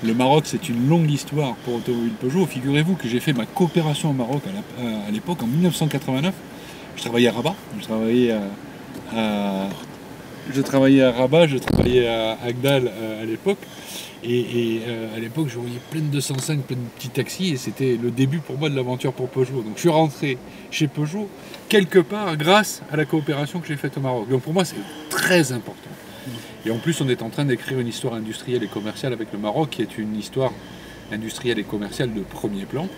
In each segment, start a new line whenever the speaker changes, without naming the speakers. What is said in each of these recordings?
Le Maroc, c'est une longue histoire pour Automobile Peugeot. Figurez-vous que j'ai fait ma coopération au Maroc à l'époque, en 1989. Je travaillais à Rabat, à- je travaillais à Rabat, je travaillais à Agdal à l'époque. À l'époque, je voyais plein de 205, plein de petits taxis, et c'était le début pour moi de l'aventure pour Peugeot. Donc je suis rentré chez Peugeot quelque part grâce à la coopération que j'ai faite au Maroc. Donc pour moi, c'est très important. Et en plus, on est en train d'écrire une histoire industrielle et commerciale avec le Maroc, qui est une histoire industrielle et commerciale de premier plan.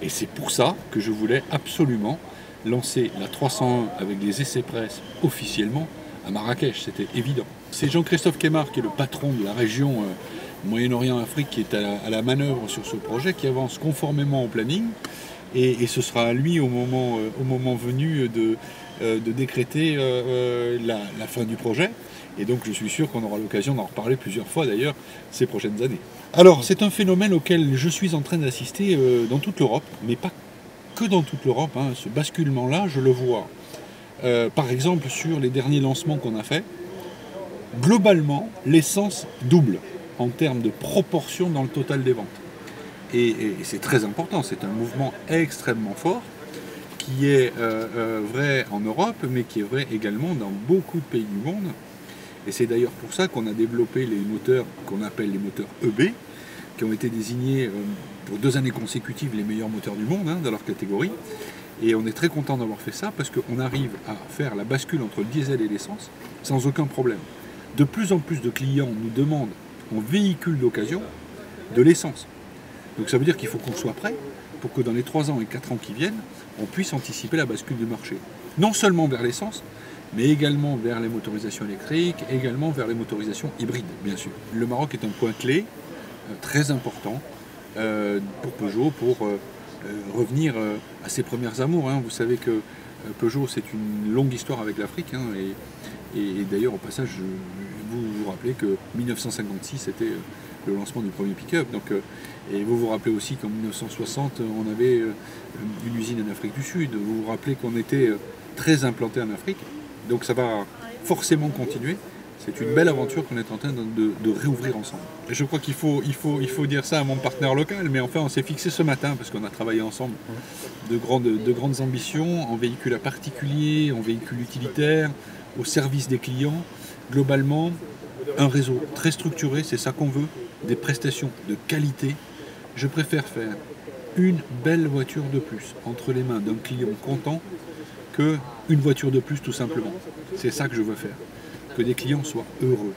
Et c'est pour ça que je voulais absolument lancer la 301 avec des essais presse officiellement à Marrakech, c'était évident. C'est Jean-Christophe Kemar, qui est le patron de la région Moyen-Orient-Afrique, qui est à la manœuvre sur ce projet, qui avance conformément au planning. Et ce sera à lui, au moment venu, de décréter la fin du projet. Et donc je suis sûr qu'on aura l'occasion d'en reparler plusieurs fois d'ailleurs ces prochaines années. Alors c'est un phénomène auquel je suis en train d'assister dans toute l'Europe, mais pas que dans toute l'Europe, hein. Ce basculement-là, je le vois. Par exemple, sur les derniers lancements qu'on a faits, globalement, l'essence double en termes de proportion dans le total des ventes. Et c'est très important, c'est un mouvement extrêmement fort qui est vrai en Europe, mais qui est vrai également dans beaucoup de pays du monde. Et c'est d'ailleurs pour ça qu'on a développé les moteurs qu'on appelle les moteurs EB, qui ont été désignés pour 2 années consécutives les meilleurs moteurs du monde, hein, dans leur catégorie. Et on est très content d'avoir fait ça parce qu'on arrive à faire la bascule entre le diesel et l'essence sans aucun problème. De plus en plus de clients nous demandent en véhicule d'occasion de l'essence. Donc ça veut dire qu'il faut qu'on soit prêt pour que dans les 3 ans et 4 ans qui viennent, on puisse anticiper la bascule du marché. Non seulement vers l'essence, mais également vers les motorisations électriques, également vers les motorisations hybrides, bien sûr. Le Maroc est un point clé, très important, pour Peugeot, pour revenir à ses premières amours, hein. Vous savez que Peugeot, c'est une longue histoire avec l'Afrique, hein, et d'ailleurs, au passage, vous vous rappelez que 1956, c'était le lancement du premier pick-up. Donc, et vous vous rappelez aussi qu'en 1960, on avait une usine en Afrique du Sud. Vous vous rappelez qu'on était très implanté en Afrique. Donc ça va forcément continuer. C'est une belle aventure qu'on est en train de réouvrir ensemble. Et je crois qu'il faut dire ça à mon partenaire local, mais enfin on s'est fixé ce matin, parce qu'on a travaillé ensemble, de grandes ambitions en véhicule à particulier, en véhicule utilitaire, au service des clients. Globalement, un réseau très structuré, c'est ça qu'on veut, des prestations de qualité. Je préfère faire une belle voiture de plus entre les mains d'un client content qu'une voiture de plus tout simplement. C'est ça que je veux faire, que des clients soient heureux.